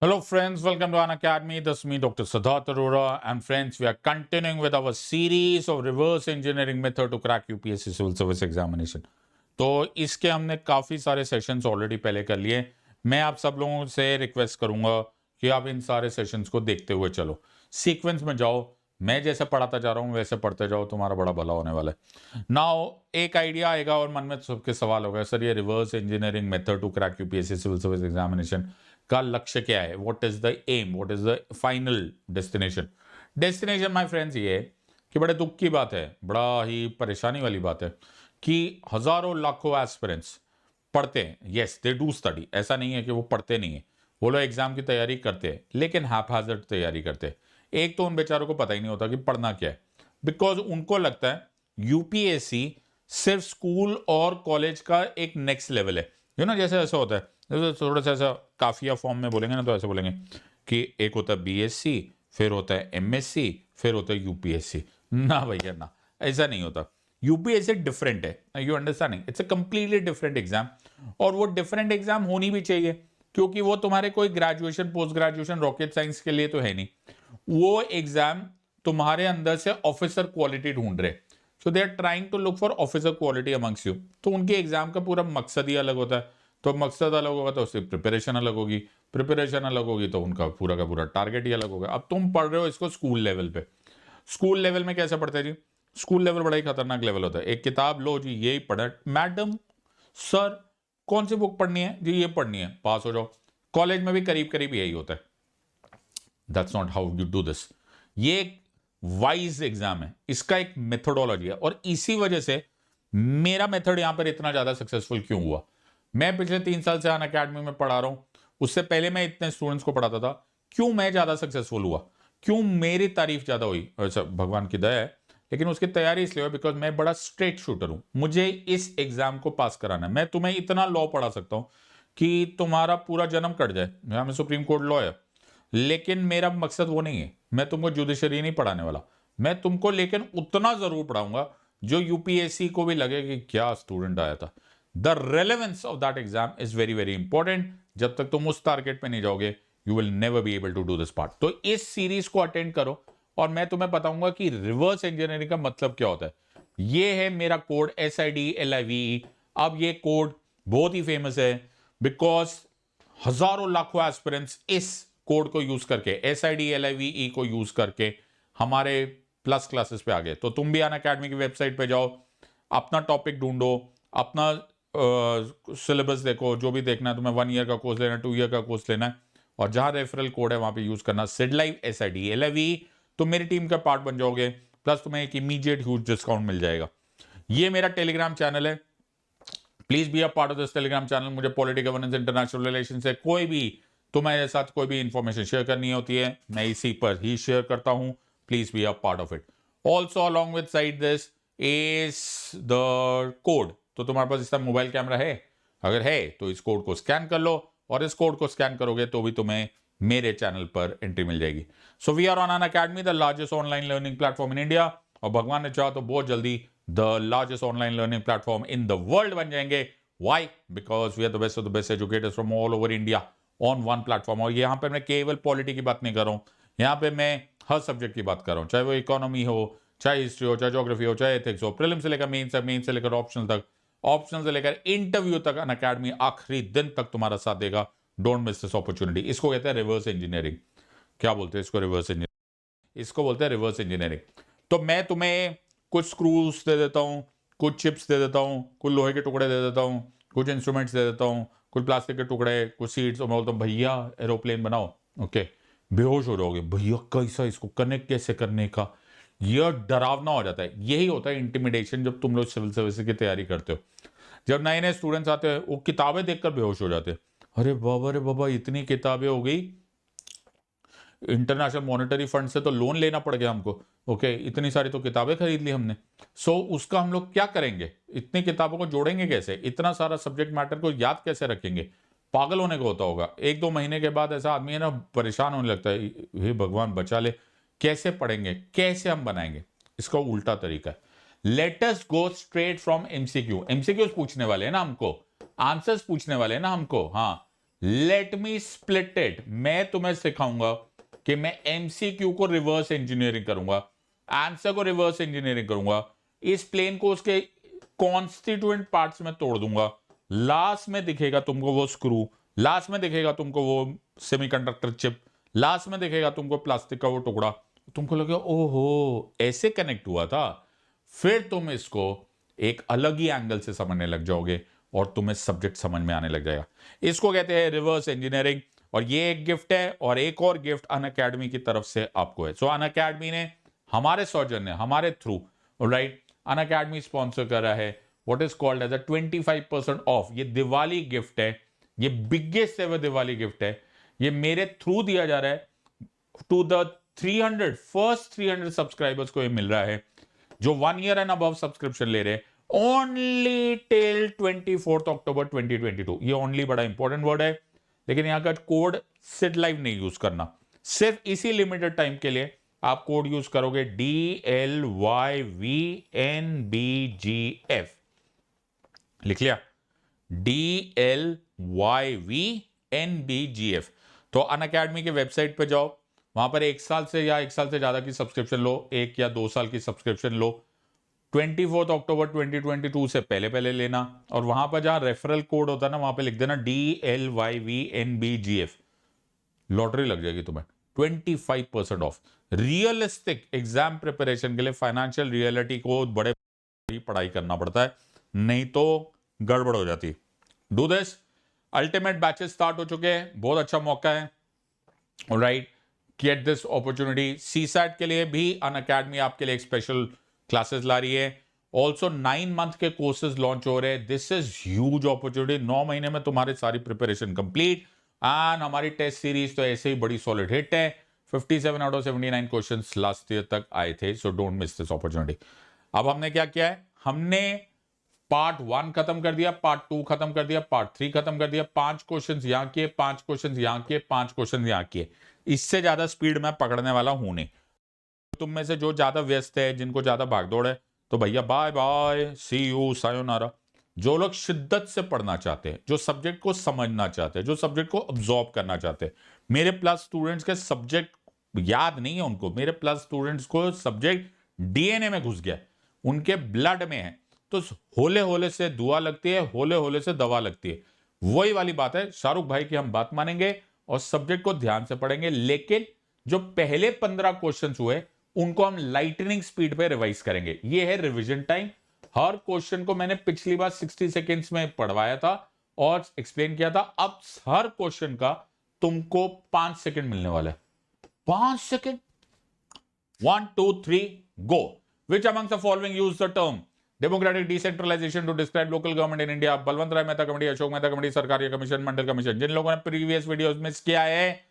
Hello, friends. Welcome to An Academy. This is me, Dr. Siddharth Arora. And friends, we are continuing with our series of reverse engineering method to crack UPSC Civil Service Examination. तो इसके हमने काफ़ी सारे sessions already पहले कर लिए। मैं आप सब लोगों से रिक्वेस्ट करूंगा कि आप इन सारे सेशंस को देखते हुए चलो, सीक्वेंस में जाओ। मैं जैसे पढ़ाता जा रहा हूँ वैसे पढ़ते जाओ, तुम्हारा बड़ा भला होने वाला है। नाउ एक आइडिया आएगा और मन में सबके सवाल होगा, सर ये reverse engineering method to crack UPSC civil service examination का लक्ष्य क्या है? What is the aim, what is the final destination? Destination my friends ये है कि बड़े दुख की बात है, बड़ा ही परेशानी वाली बात है कि हजारों लाखों एस्पिरेंट्स पढ़ते हैं। यस, दे डू स्टडी, ऐसा नहीं है कि वो पढ़ते नहीं है, वो लोग एग्जाम की तैयारी करते हैं, लेकिन हैप्पैज़ार्ड तैयारी करते हैं। एक तो उन बेचारों को पता ही नहीं होता कि पढ़ना क्या है, बिकॉज उनको लगता है यूपीएससी सिर्फ स्कूल और कॉलेज का एक नेक्स्ट लेवल है। जैसे ऐसा होता है, जैसे थोड़ा सा ऐसा काफिया फॉर्म में बोलेंगे ना तो ऐसे बोलेंगे कि एक होता है बीएससी, फिर होता है एमएससी, फिर होता है यूपीएससी। ना भैया ना, ऐसा नहीं होता। यूपीएससी डिफरेंट है, you understanding, it's a completely different exam. और वो डिफरेंट एग्जाम होनी भी चाहिए, क्योंकि वो तुम्हारे कोई graduation post graduation rocket science के लिए तो है नहीं। वो एग्जाम तुम्हारे अंदर से ऑफिसर क्वालिटी ढूंढ रहे, so they are trying to look for officer quality amongst you. तो उनके एग्जाम का पूरा मकसद ही अलग होता है। तो मकसद अलग होगा तो उसकी प्रिपरेशन अलग होगी, प्रिपरेशन अलग होगी तो उनका पूरा का पूरा टारगेट ही अलग होगा। अब तुम पढ़ रहे हो इसको स्कूल लेवल पे। स्कूल लेवल में कैसे पढ़ते हैं जी? स्कूल लेवल बड़ा ही खतरनाक लेवल होता है। एक किताब लो जी, यही पढ़ा, मैडम सर कौन सी बुक पढ़नी है जी? ये पढ़नी है, पास हो जाओ। कॉलेज में भी करीब करीब यही होता है। That's not how you do this. ये एक वाइज एग्जाम है, इसका एक मेथोडोलॉजी है, और इसी वजह से मेरा मेथड यहां पर इतना ज्यादा सक्सेसफुल क्यों हुआ। मैं पिछले 3 साल से अन अकेडमी में पढ़ा रहा हूं, उससे पहले मैं इतने स्टूडेंट्स को पढ़ाता था। क्यों मैं ज्यादा सक्सेसफुल हुआ, क्यों मेरी तारीफ ज्यादा हुई? अच्छा, भगवान की दया है, लेकिन उसकी तैयारी इसलिए हुई बिकॉज मैं बड़ा स्ट्रेट शूटर हूं। मुझे इस एग्जाम को पास कराना है। मैं तुम्हें इतना लॉ पढ़ा सकता हूं कि तुम्हारा पूरा जन्म कट जाए। मैं सुप्रीम कोर्ट लॉ है, लेकिन मेरा मकसद वो नहीं है। मैं तुमको जुडिशरी नहीं पढ़ाने वाला, मैं तुमको लेकिन उतना जरूर पढ़ाऊंगा जो यूपीएससी को भी लगे कि क्या स्टूडेंट आया था। The relevance of that exam is very very important. जब तक तुम उस टारगेट पे नहीं जाओगे, you will never be able to do this part. तो इस सीरीज को अटेंड करो और मैं तुम्हें बताऊंगा कि रिवर्स इंजीनियरिंग का मतलब क्या होता है। ये है मेरा कोड SIDLIVE। अब ये कोड बहुत ही फेमस है बिकॉज हजारों लाखों एस्पिरेंट्स इस कोड को यूज करके, SIDLIVE को यूज करके हमारे प्लस क्लासेस पे आ गए। तो तुम भी अन अकेडमी की वेबसाइट पे जाओ, अपना टॉपिक ढूंढो, अपना सिलेबस देखो, जो भी देखना है तुम्हें, 1 ईयर का कोर्स लेना है, 2 ईयर का कोर्स लेना है, और जहां रेफरल कोड है वहां पे यूज करना SIDLIVE SIDLIVE। तुम मेरी टीम का पार्ट बन जाओगे, प्लस तुम्हें एक इमीडिएट ह्यूज डिस्काउंट मिल जाएगा। ये मेरा टेलीग्राम चैनल है, please be a part of this Telegram channel. मुझे पॉलिटी गवर्नेंस इंटरनेशनल रिलेशन से कोई भी तुम्हारे साथ कोई भी इंफॉर्मेशन शेयर करनी होती है, मैं इसी पर ही शेयर करता हूं। Please be a part of it. Also along with side this is the code. तो तुम्हारे पास इसका मोबाइल कैमरा है? अगर है तो इस कोड को स्कैन कर लो, और इस कोड को स्कैन करोगे तो भी तुम्हें मेरे चैनल पर एंट्री मिल जाएगी। So we are on Unacademy, the largest online learning platform in India, और भगवान ने चाहा तो बहुत जल्दी the largest online learning platform in the world बन जाएंगे। Why? Because we are the best of the best educators from all over India on one platform. और यहां पे मैं केवल पॉलिटी की बात नहीं कर रहा हूं, यहां पे मैं हर सब्जेक्ट की बात कर रहा हूं, चाहे वो इकोनॉमी हो, चाहे हिस्ट्री हो, चाहे ज्योग्राफी हो, चाहे एथिक्स हो, प्रीलिम से लेकर मेन से लेकर ऑप्शनल तक, ऑप्शनल से लेकर इंटरव्यू तक, अन अकेडमी आखिरी दिन तक तुम्हारा साथ देगा। Don't miss this opportunity. इसको कहते हैं रिवर्स इंजीनियरिंग। क्या बोलते हैं इसको? Reverse engineering. इसको बोलते हैं रिवर्स इंजीनियरिंग। तो मैं तुम्हें कुछ स्क्रूज दे देता हूं, कुछ चिप्स दे देता हूं, कुछ लोहे के टुकड़े दे देता हूं, कुछ इंस्ट्रूमेंट्स दे देता हूं, कुछ प्लास्टिक के टुकड़े, कुछ सीड्स, और मैं बोलता हूं भैया एरोप्लेन बनाओ। ओके, बेहोश हो जाओगे, भैया कैसा, इसको कनेक्ट कैसे करने का? यह डरावना हो जाता है। यही होता है इंटिमिडेशन जब तुम लोग सिविल सर्विस की तैयारी करते हो। जब नए नए स्टूडेंट्स आते हैं वो किताबें देखकर बेहोश हो जाते हैं। अरे बाबा रे बाबा, इतनी किताबें हो गई, इंटरनेशनल मॉनेटरी फंड से तो लोन लेना पड़ गया हमको। ओके, इतनी सारी तो किताबें खरीद ली हमने। सो उसका हम लोग क्या करेंगे? इतनी किताबों को जोड़ेंगे कैसे? इतना सारा सब्जेक्ट मैटर को याद कैसे रखेंगे? पागल होने को होता होगा। 1-2 महीने के बाद ऐसा आदमी है ना, परेशान होने लगता है, हे भगवान बचा ले, कैसे पढ़ेंगे, कैसे हम बनाएंगे? इसका उल्टा तरीका है। Let us go straight from MCQ. MCQs पूछने वाले हैं ना हमको, आंसर्स पूछने वाले हैं ना हमको। हाँ, लेट मी स्प्लिट इट, मैं तुम्हें सिखाऊंगा कि मैं एमसीक्यू को रिवर्स इंजीनियरिंग करूंगा, आंसर को रिवर्स इंजीनियरिंग करूंगा, इस प्लेन को उसके कॉन्स्टिट्यूएंट पार्ट्स में तोड़ दूंगा, लास्ट में दिखेगा तुमको वो स्क्रू, लास्ट में दिखेगा तुमको वो सेमीकंडक्टर चिप, लास्ट में दिखेगा तुमको प्लास्टिक का वो टुकड़ा, तुमको लगेगा ओहो ऐसे कनेक्ट हुआ था। फिर तुम इसको एक अलग ही एंगल से समझने लग जाओगे और तुम्हें सब्जेक्ट समझ में आने लग जाएगा। इसको कहते हैं रिवर्स इंजीनियरिंग। और ये एक गिफ्ट है, और एक और गिफ्ट अनअकैडमी की तरफ से आपको है। सो अनअकैडमी ने हमारे सौजन्य, हमारे थ्रू, राइट, अनअकैडमी स्पॉन्सर कर रहा है what is called as a 25% off. ये दिवाली गिफ्ट है, ये बिगेस्ट एवर दिवाली गिफ्ट है। ये मेरे थ्रू दिया जा रहा है टू द 300 फर्स्ट 300 सब्सक्राइबर्स को ये मिल रहा है जो 1 ईयर एंड अबव सब्सक्रिप्शन ले रहे हैं, ओनली टिल 24 अक्टूबर 2022। ये ओनली बड़ा इंपॉर्टेंट वर्ड है, लेकिन यहां का कोड सिट लाइव नहीं यूज करना, सिर्फ इसी लिमिटेड टाइम के लिए आप कोड यूज करोगे DLYVNBGF। लिख लिया? DLYVNBGF। तो अनअकैडमी के वेबसाइट पे जाओ, वहां पर 1 साल से या 1 साल से ज्यादा की सब्सक्रिप्शन लो, 1 या 2 साल की सब्सक्रिप्शन लो, 24 अक्टूबर 2022 से पहले पहले लेना, और वहां पर जहां रेफरल कोड होता है ना, वहां पे लिख देना DLYVNBGF। लॉटरी लग जाएगी तुम्हें, 25% ऑफ। रियलिस्टिक एग्जाम प्रिपरेशन के लिए फाइनेंशियल रियलिटी को बड़े पढ़ाई करना पड़ता है, नहीं तो गड़बड़ हो जाती है। Do this. Ultimate batches start हो चुके हैं, बहुत अच्छा मौका है, right, get this opportunity. CSAT के लिए भी अनअकैडमी आपके लिए एक स्पेशल क्लासेस ला रही है। ऑल्सो 9 मंथ के कोर्सेज लॉन्च हो रहे हैं। This is huge opportunity. 9 महीने में तुम्हारी सारी प्रिपरेशन कंप्लीट, एंड हमारी टेस्ट सीरीज तो ऐसे ही बड़ी सॉलिड हिट है। 57 out of 79 questions last year तक आए थे, so don't miss this opportunity. अब हमने क्या किया है, हमने पार्ट 1 खत्म कर दिया, पार्ट 2 खत्म कर दिया, पार्ट 3 खत्म कर दिया। 5 क्वेश्चंस यहां किए, 5 क्वेश्चंस यहां किए, 5 क्वेश्चंस यहां किए। इससे ज्यादा स्पीड मैं पकड़ने वाला हूं नहीं। तुम में से जो ज्यादा व्यस्त है, जिनको ज्यादा भागदौड़ है, तो भैया bye bye, see you, sayonara. जो लोग शिद्दत से पढ़ना चाहते हैं, जो सब्जेक्ट को समझना चाहते हैं, जो सब्जेक्ट को अब्सॉर्ब करना चाहते हैं, मेरे प्लस स्टूडेंट्स के सब्जेक्ट याद नहीं है उनको, मेरे प्लस स्टूडेंट्स को सब्जेक्ट डीएनए में घुस गया, उनके ब्लड में है। तो होले होले से दुआ लगती है, होले होले से दवा लगती है। वही वाली बात है, शाहरुख भाई की हम बात मानेंगे और सब्जेक्ट को ध्यान से पढ़ेंगे, लेकिन जो पहले 15 क्वेश्चन हुए उनको हम लाइटनिंग स्पीड पे रिवाइज करेंगे। ये है रिवीजन टाइम। हर क्वेश्चन को मैंने पिछली बार 60 सेकेंड्स में पढ़वाया था और एक्सप्लेन किया था। अब हर क्वेश्चन का तुमको 5 सेकेंड मिलने वाला है। 5 second. 1 2 3 go. Which amongst the following use the term democratic decentralization to describe local government in India? Balwant Rai Mehta committee, Ashok Mehta committee, सरकारी कमीशन, मंडल कमीशन। जिन लोगों ने प्रीवियस वीडियोस मिस किया है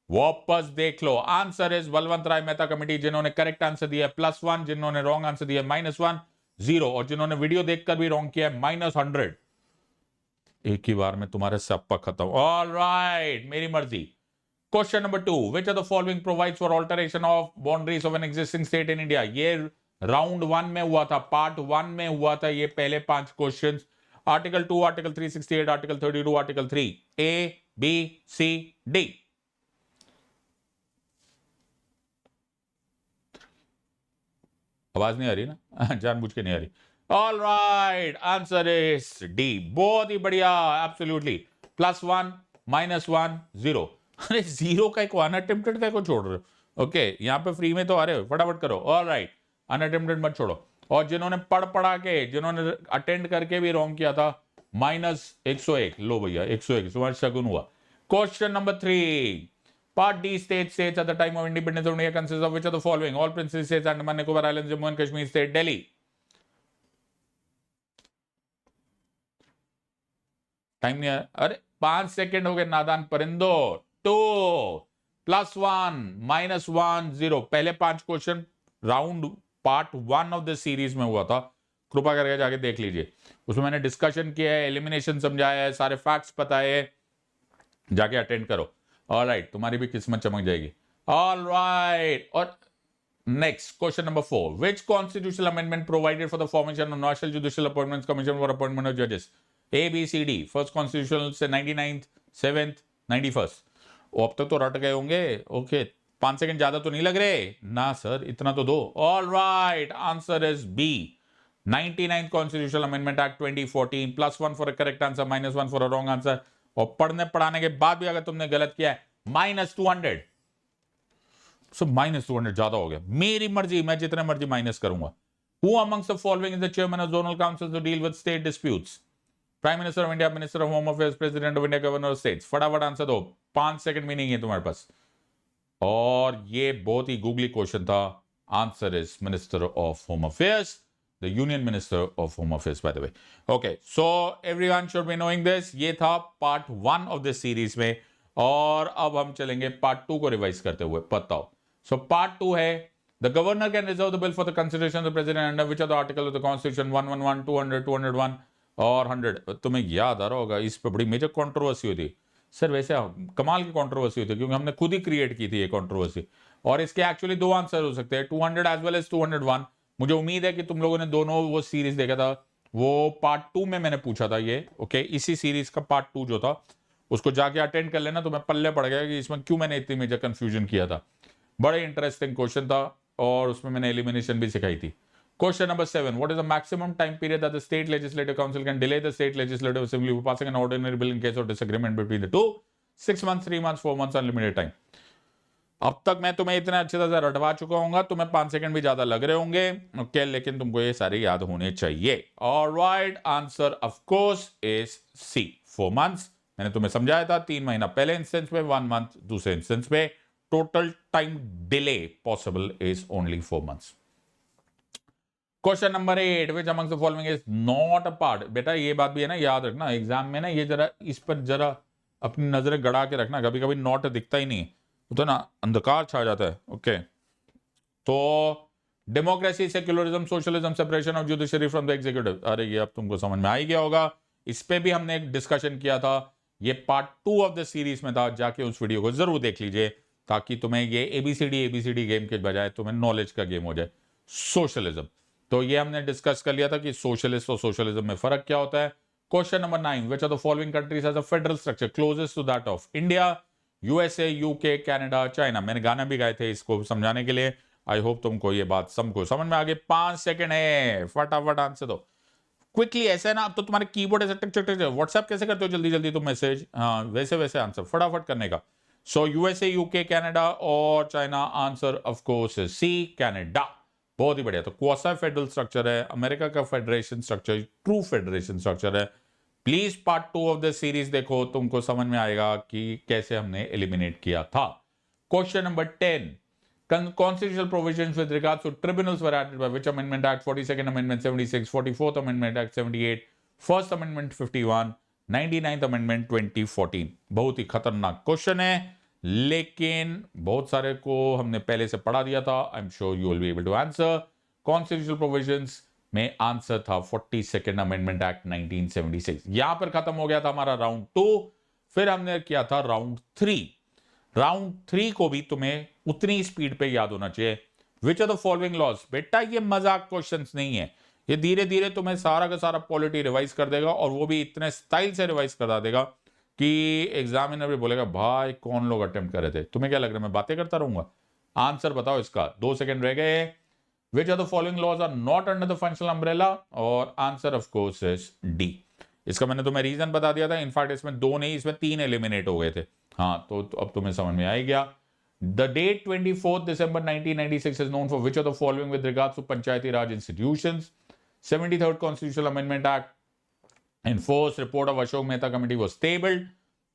वापस देख लो। Answer is Balwant Rai Mehta committee. जिन्होंने करेक्ट आंसर दिया है +1, जिन्होंने रॉन्ग आंसर दिया है -1, 0, और जिन्होंने वीडियो देखकर भी रॉन्ग किया है -100। एक ही बार में तुम्हारे सप्पा खत्म। ऑलराइट, मेरी मर्जी। Question number 2, which are the following provides for alteration of boundaries of an existing state in India? ये राउंड 1 में हुआ था, पार्ट 1 में हुआ था ये पहले 5 question. Article 2, article 368, article 32, article 3, ABCD। आवाज नहीं आ रही ना? जानबूझ के नहीं आ रही। All right, answer is D. बहुत ही बढ़िया, एब्सोल्युटली। +1, -1, 0। अरे 0 का एक अनअटेम्प्टेड का को छोड़ रहे हो? ओके, यहां पे फ्री में तो आ रहे हो, फटाफट करो। ऑल राइट, अनअटेम्प्टेड मत छोड़ो। और जिन्होंने पढ़ा के, जिन्होंने अटेंड करके भी रॉन्ग किया था, -101। लो भैया 101 तुम्हारा शगुन हुआ। Question number 3, Part D states at the time of independence of India consists of which of the following? All princely states, Andaman Nicobar Islands, Jammu and Kashmir state, Delhi. Time नहीं आया। अरे 5 second हो गए नादान परिंदो। 2 +1 -1 0। पहले 5 question round part 1 of the series में हुआ था, कृपा करके जाके देख लीजिए। उसमें मैंने डिस्कशन किया है, एलिमिनेशन समझाया है, सारे फैक्ट्स बताए हैं, जाके अटेंड करो। ऑलराइट, तुम्हारी भी किस्मत चमक जाएगी। ऑलराइट, और next question number 4, which constitutional amendment provided for the formation of national judicial appointments commission for appointment of जजेस? ABCD। फर्स्ट कॉन्स्टिट्यूशनल से 99th 7th, 91st। अब तक तो रट गए होंगे। ओके, 5 सेकंड ज्यादा तो नहीं लग रहे ना सर, इतना तो दो। All right, answer is B, 99th constitutional amendment act 2014, +1 for a correct answer, -1 for a wrong answer. और पढ़ने पढ़ाने के बाद भी अगर तुमने गलत किया है, -200। सो -200 ज्यादा हो गया, मेरी मर्जी, मैं जितने मर्जी माइनस करूंगा। Who amongst the following is the chairman of zonal councils to deal with state disputes? Prime Minister of India, Minister of Home Affairs, President of India, Governor of States। फटाफट आंसर दो, 5 second भी नहीं है तुम्हारे पास। और ये बहुत ही googly question था। Answer is minister of home affairs, the union minister of home affairs, by the way. Okay, so everyone should be knowing this. ये था पार्ट 1 ऑफ दिस सीरीज में, और अब हम चलेंगे पार्ट 2 को रिवाइज करते हुए। बताओ, सो पार्ट 2 है, the governor can reserve the bill for the consideration of the president under which of the article of the constitution 111, 200, 201 और 100। तुम्हें याद आ रहा होगा, इस पे बड़ी मेजर कंट्रोवर्सी हुई थी सर। वैसे कमाल की कंट्रोवर्सी हुई थी, क्योंकि हमने खुद ही क्रिएट की थी ये कंट्रोवर्सी। और इसके एक्चुअली 2 आंसर हो सकते हैं, 200 एज वेल एज 201। मुझे उम्मीद है कि तुम लोगों ने दोनों वो सीरीज देखा था, वो पार्ट 2 में मैंने पूछा था ये। ओके, इसी सीरीज का पार्ट 2 जो था, उसको जाके अटेंड कर लेना, तो मैं पल्ले पड़ गया कि इसमें क्यों मैंने इतनी मेजर कंफ्यूजन किया था। बड़े इंटरेस्टिंग क्वेश्चन था, और उसमें मैंने एलिमिनेशन भी सिखाई थी। Question number 7. What is the maximum time period that the state legislative council can delay the state legislative assembly for passing an ordinary bill in case of disagreement between the two? 6 months, 3 months, 4 months, unlimited time. अब तक मैं तुम्हें इतना अच्छे से रटवा चुका हूँ, तुम्हें 5 सेकंड भी ज्यादा लग रहे होंगे। ओके, लेकिन तुमको ये सारे याद होने चाहिए। Alright, answer of course is C, 4 months। मैंने तुम्हें समझाया था 3 महीना पहले इंस्टेंस में, 1 month दूसरे इंस्टेंस में। Total time delay possible is only 4 months। Question number 8, which amongst the following is not a part. बेटा ये बात भी है ना, याद रखना एग्जाम में ना, ये जरा इस पर जरा अपनी नजरें गड़ा के रखना। कभी कभी नॉट दिखता ही नहीं, तो ना अंधकार छा जाता है। ओके, तो democracy, secularism, socialism, separation of judiciary from the executive. अरे ये अब तुमको समझ में आ ही गया होगा, इस पे भी हमने एक डिस्कशन किया था। ये पार्ट 2 ऑफ द सीरीज में था, जाके उस वीडियो को जरूर देख लीजिए, ताकि तुम्हें ये एबीसीडी गेम के बजाय तुम्हें नॉलेज का गेम हो जाए। सोशलिज्म, तो ये हमने डिस्कस कर लिया था कि सोशलिस्ट और सोशलिज्म में फर्क क्या होता है। Question number 9, which of the following countries has a federal structure closest to that of India? USA, UK, Canada, China. मैंने गाना भी गाए थे इसको समझाने के लिए। आई होप तुमको ये बात सबको समझ में आ गई। 5 सेकंड है, फटाफट आंसर दो क्विकली। ऐसा है ना, अब तो तुम्हारे कीबोर्ड ऐसे टिक टिक टिक। व्हाट्सएप कैसे करते हो जल्दी जल्दी तुम मैसेज, हाँ वैसे वैसे आंसर फटाफट करने का। सो यूएसए, यूके, कनाडा और चाइना। आंसर ऑफ कोर्स है सी, कनाडा। बहुत ही बढ़िया। तो क्वासी फेडरल स्ट्रक्चर है, अमेरिका का federation structure true federation structure है। Please part 2 of the series देखो, तुमको समझ में आएगा कि कैसे हमने एलिमिनेट किया था। Question number 10, constitutional provisions with regards to tribunals were added by which amendment act? 42nd amendment 76, 44th amendment act 78, first amendment 51, 99th amendment 2014। बहुत ही खतरनाक क्वेश्चन है, लेकिन बहुत सारे को हमने पहले से पढ़ा दिया था। I am sure you will be able to answer. Constitutional provisions में आंसर था 42nd अमेंडमेंट एक्ट 1976। यहां पर खत्म हो गया था हमारा राउंड 2। फिर हमने किया था राउंड 3। राउंड 3 को भी तुम्हें उतनी स्पीड पे याद होना चाहिए। Which are the following laws? बेटा ये मजाक क्वेश्चंस नहीं है, ये धीरे धीरे तुम्हें सारा का सारा पॉलिटी रिवाइज कर देगा, और वो भी इतने स्टाइल से रिवाइज करा देगा कि एग्जामिनर भी बोलेगा भाई कौन लोग अटेम्प्ट कर रहे थे। तुम्हें क्या लग रहा है मैं बातें करता रहूंगा? आंसर बताओ इसका, 2 सेकंड रह गए। Which are the following laws are not under the functional umbrella? और answer of course is D. इसका मैंने तुम्हें रीजन बता दिया था। इनफैक्ट इसमें 2 नहीं, इसमें 3 एलिमिनेट हो गए थे। हाँ, तो अब तुम्हें समझ में आ ही गया। The date 24th December 1996 is known for which of the following with regards to Panchayati Raj institutions? 73rd Constitutional Amendment Act enforced. Report of Ashok Mehta Committee was tabled.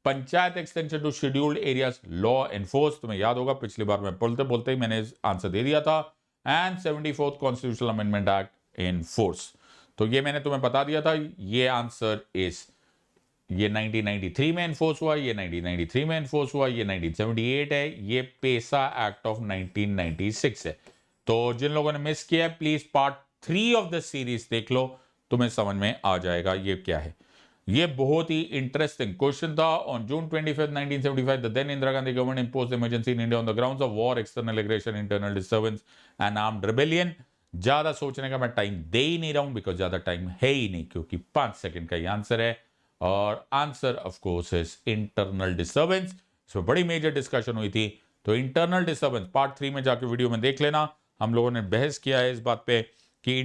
Panchayat extension to scheduled areas law enforce, तुम्हें याद होगा पिछली बार मैं बोलते बोलते ही मैंने answer दे दिया था। And 74th constitutional amendment act in force, तो ये मैंने तुम्हें बता दिया था। ये आंसर इज, ये 1993 में एनफोर्स हुआ, ये 1993 में एनफोर्स हुआ, ये 1978 है, ये पेसा एक्ट ऑफ 1996 है। तो जिन लोगों ने मिस किया please part 3 of the series देख लो, तुम्हें समझ में आ जाएगा ये क्या है। ये बहुत ही इंटरेस्टिंग क्वेश्चन था। On June 25, 1975 the then Indira Gandhi government imposed emergency in India on the grounds of war, external aggression, internal disturbance and armed rebellion. ज्यादा सोचने का मैं टाइम दे ही नहीं रहा हूं, बिकॉज ज्यादा टाइम है ही नहीं, क्योंकि 5 सेकंड का ही आंसर है। और answer of course is internal disturbance. इसमें बड़ी मेजर डिस्कशन हुई थी, तो इंटरनल डिस्टर्बेंस पार्ट 3 में जाके वीडियो में देख लेना। हम लोगों ने बहस किया है इस बात पे कि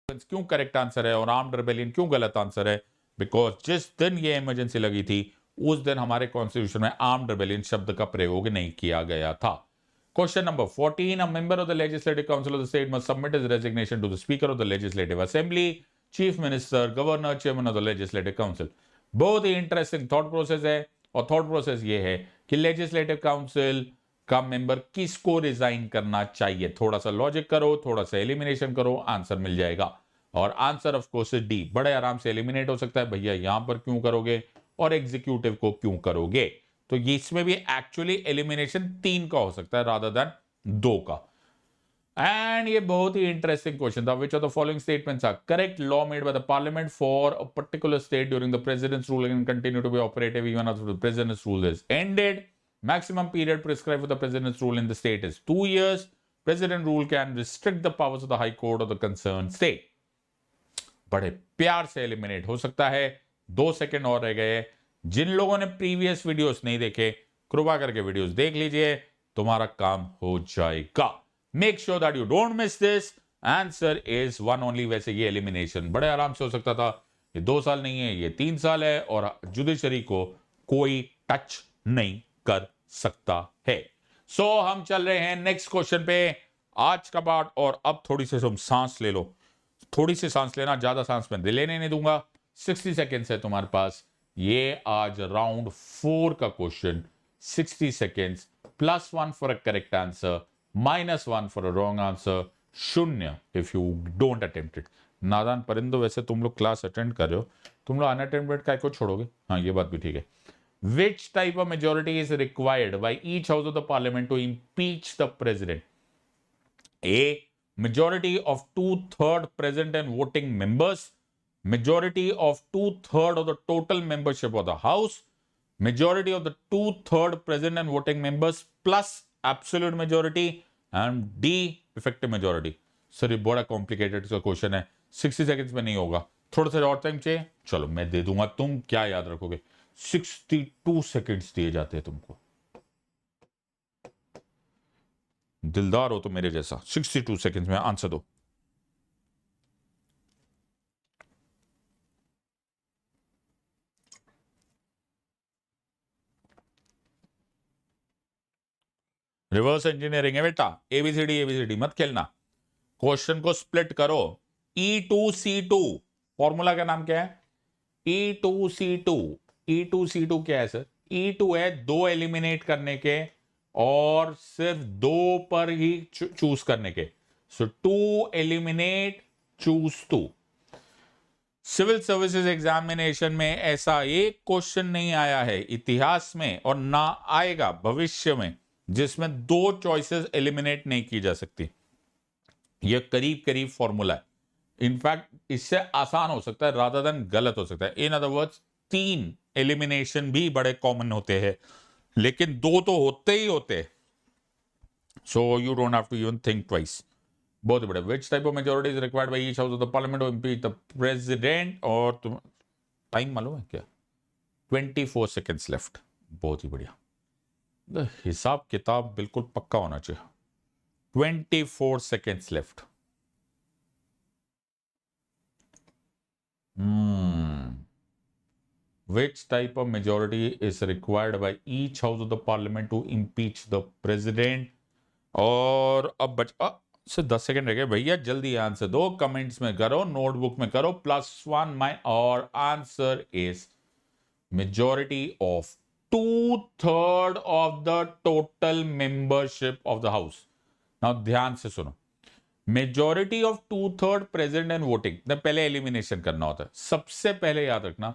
क्यों करेक्ट आंसर है और आर्म्ड रिबेलियन क्यों गलत आंसर है। बिकॉज जिस दिन ये इमरजेंसी लगी थी उस दिन हमारे कॉन्स्टिट्यूशन में आर्म्ड रिबेलियन शब्द का प्रयोग नहीं किया गया था। Question number 14. A member of the Legislative Council of the state must submit his resignation to the Speaker of the Legislative Assembly, Chief Minister, Governor, Chairman of the Legislative Council. बहुत ही interesting thought process है, और thought process ये है कि legislative council का member किसको resign करना चाहिए। थोड़ा सा लॉजिक करो, थोड़ा सा एलिमिनेशन करो, आंसर मिल जाएगा। और answer of course is D. बड़े आराम से एलिमिनेट हो सकता है, भैया यहां पर क्यों करोगे और एग्जीक्यूटिव को क्यों करोगे। तो इसमें भी एक्चुअली एलिमिनेशन 3 का हो सकता है रादर देन 2 का। एंड ये बहुत ही इंटरेस्टिंग क्वेश्चन था। Which of the following statements are correct? Law made by the parliament for a particular state during the president's rule can continue to be operative even after the president's rule is ended. Maximum period prescribed for the president's rule in the state is 2 years. President rule can restrict the powers of the High Court of the concerned state. बड़े प्यार से eliminate हो सकता है। 2 second और रह गए। जिन लोगों ने प्रीवियस वीडियोस नहीं देखे, कृपा करके वीडियोस देख लीजिए, तुम्हारा काम हो जाएगा। Make sure that you don't miss this. Answer is 1 only. वैसे ये एलिमिनेशन बड़े आराम से हो सकता था। ये 2 साल नहीं है, ये 3 साल है, और जुडिशरी को कोई टच नहीं कर सकता है। सो हम चल रहे हैं नेक्स्ट क्वेश्चन पे आज का पार्ट। और अब थोड़ी सी तुम सांस ले लो, थोड़ी सी सांस लेना, ज्यादा सांस मैं लेने नहीं दूंगा। 60 सेकेंड्स है तुम्हारे पास। ये आज राउंड 4 का question. 60 seconds, +1 for a correct answer, -1 for a wrong answer, 0 if you don't attempt it. नादान परिंदो, वैसे तुम लोग क्लास अटेंड कर रहे हो, तुम लोग अनअटेम्प्टेड काय को छोड़ोगे? हाँ, ये बात भी ठीक है। Which type of majority is required by each house of the parliament to impeach the president? A. Majority of 2/3 present and voting members. Majority of 2/3 of the total membership of the house. Majority of the 2/3 present and voting members plus absolute majority. And D. Effective majority. Sir ये बड़ा complicated का question है, 60 seconds में नहीं होगा, थोड़ा सा और टाइम चाहिए। चलो मैं दे दूंगा, तुम क्या याद रखोगे? 62 सेकेंड्स दिए जाते हैं तुमको। दिलदार हो तो मेरे जैसा, 62 सेकेंड्स में आंसर दो। रिवर्स इंजीनियरिंग है बेटा, एबीसीडी मत खेलना। क्वेश्चन को स्प्लिट करो। E2C2 फॉर्मूला का नाम क्या है? E2C2 क्या है सर? E2 है 2 एलिमिनेट करने के और सिर्फ 2 पर ही चूज करने के। So 2 eliminate choose 2। Civil services examination में ऐसा एक क्वेश्चन नहीं आया है इतिहास में, और ना आएगा भविष्य में, जिसमें 2 चॉइसेस एलिमिनेट नहीं की जा सकती। यह करीब करीब फॉर्मूला है। इनफैक्ट इससे आसान हो सकता है रादर देन गलत हो सकता है। इन अदर वर्ड्स 3 एलिमिनेशन भी बड़े कॉमन होते हैं, लेकिन 2 तो होते ही होते। So you don't have to even think twice. बहुत बड़े। Which type of majority is required by each house of the parliament to impeach the president? और तुम टाइम मालूम है क्या? 24 सेकेंड्स लेफ्ट। बहुत ही बढ़िया, हिसाब किताब बिल्कुल पक्का होना चाहिए। 24 seconds left. Which type of majority is required by each house of the parliament to impeach the president? और अब से 10 सेकेंड रह गए भैया, जल्दी आंसर दो, कमेंट्स में करो, नोटबुक में करो। +1 माइन, और answer is majority of 2/3 of the total membership of the house. Now ध्यान से सुनो, majority of 2/3 present and voting, पहले एलिमिनेशन करना होता है। सबसे पहले याद रखना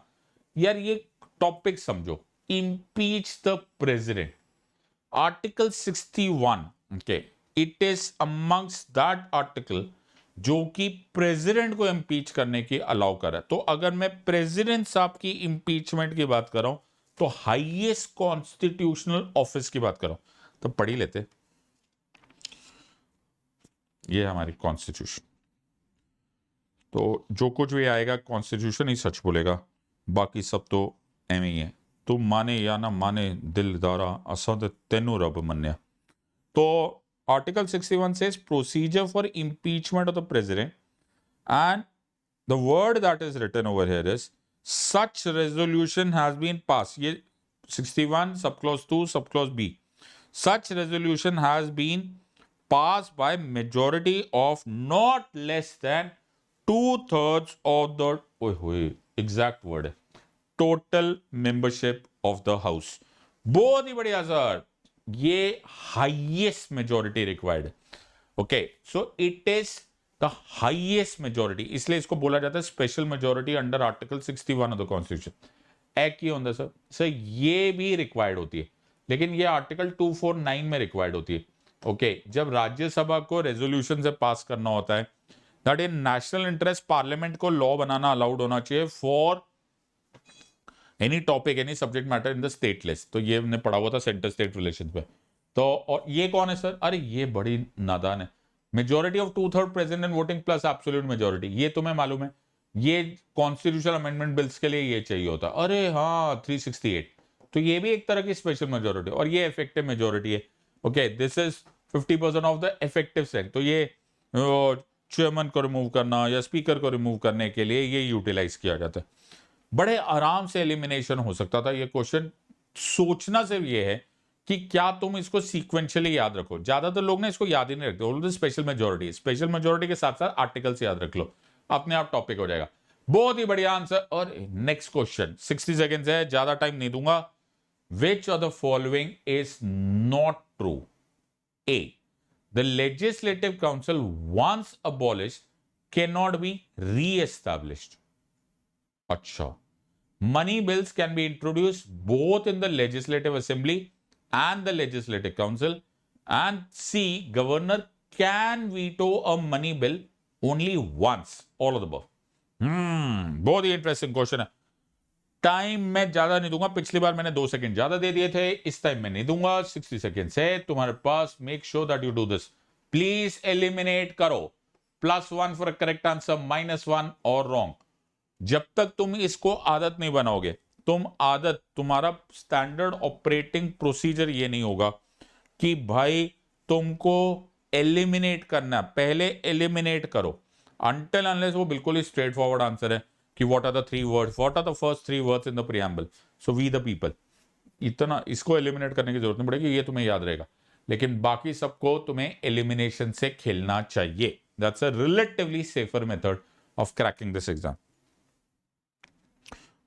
यार, ये टॉपिक समझो, impeach the president. Article 61, okay, it is amongst that article जो कि प्रेसिडेंट को इम्पीच करने की अलाउ कर रहा है। तो अगर मैं प्रेसिडेंट साहब की इम्पीचमेंट की बात कर रहा हूं, तो हाईएस्ट कॉन्स्टिट्यूशनल ऑफिस की बात कर रहा हूं, तो पढ़ ही लेते। ये हमारी कॉन्स्टिट्यूशन, तो जो कुछ भी आएगा कॉन्स्टिट्यूशन ही सच बोलेगा। बाकी सब तो एवं ही है। तू माने या ना माने दिलदारा, असा ते तेनू रब मन्या। तो article 61 says procedure for impeachment of the president, and the word that is written over here is such resolution has been passed. ये 61 subclause 2 subclause B. Such resolution has been passed by majority of not less than 2/3 of the exact word है total membership of the house. बहुत ही बढ़िया sir, ये highest majority required है। Okay, so it is the highest majority, इसलिए इसको बोला जाता है special majority under article 61 of the constitution. एक ही होता है सर, ये भी रिक्वायर्ड होती है, लेकिन ये आर्टिकल 249 में रिक्वायर्ड होती है। ओके, जब राज्यसभा को रेजोल्यूशन से पास करना होता है that in national interest, parliament को लॉ बनाना अलाउड होना चाहिए for any topic any subject matter in the state list. तो ये हमने पढ़ा हुआ था सेंटर स्टेट रिलेशन पे। तो और ये कौन है सर? अरे ये बड़ी नादान है। Majority of 2/3 present and voting plus absolute majority, ये तुम्हें मालूम है, ये कॉन्स्टिट्यूशनल अमेंडमेंट बिल्स के लिए ये चाहिए होता है। अरे हाँ 368, तो ये भी एक तरह की स्पेशल मेजोरिटी, और ये इफेक्टिव मेजोरिटी है। Okay, this is 50% of the effective set. तो ये चेयरमैन को रिमूव करना या स्पीकर को रिमूव करने के लिए ये यूटिलाइज किया जाता है। बड़े आराम से एलिमिनेशन हो सकता था। ये क्वेश्चन सोचना सिर्फ ये है कि क्या तुम इसको सीक्वेंशियली याद रखो। ज्यादातर लोग ना इसको याद ही नहीं रखते। स्पेशल मेजोरिटी, स्पेशल मेजोरिटी के साथ साथ आर्टिकल्स याद रख लो, अपने आप टॉपिक हो जाएगा। बहुत ही बढ़िया आंसर। और नेक्स्ट क्वेश्चन 60 सेकेंड्स है, ज्यादा टाइम नहीं दूंगा। Which of the following is not true? A, the legislative council once abolished can not be re-established. अच्छा, money bills can be introduced both in the legislative assembly and the legislative council. And C, governor can veto a money bill only once. All of the above. बहुत ही interesting question है। Time मैं ज्यादा नहीं दूंगा, पिछली बार मैंने 2 second ज्यादा दे दिए थे, इस टाइम मैं नहीं दूंगा। 60 सेकेंड है तुम्हारे पास। Make sure that you do this. Please eliminate करो। +1 फॉर करेक्ट आंसर, -1 और रॉन्ग। जब तक तुम इसको आदत नहीं बनाओगे, तुम्हारा स्टैंडर्ड ऑपरेटिंग प्रोसीजर ये नहीं होगा कि भाई तुमको एलिमिनेट करना, पहले एलिमिनेट करो। अनटिल अनलेस वो बिल्कुल ही स्ट्रेट फॉरवर्ड आंसर है कि what are the 3 words, what are the first 3 words in the preamble, so we the people. इतना इसको एलिमिनेट करने की जरूरत नहीं पड़ेगी, ये तुम्हें याद रहेगा। लेकिन बाकी सबको तुम्हें एलिमिनेशन से खेलना चाहिए। That's a relatively safer method of cracking this exam.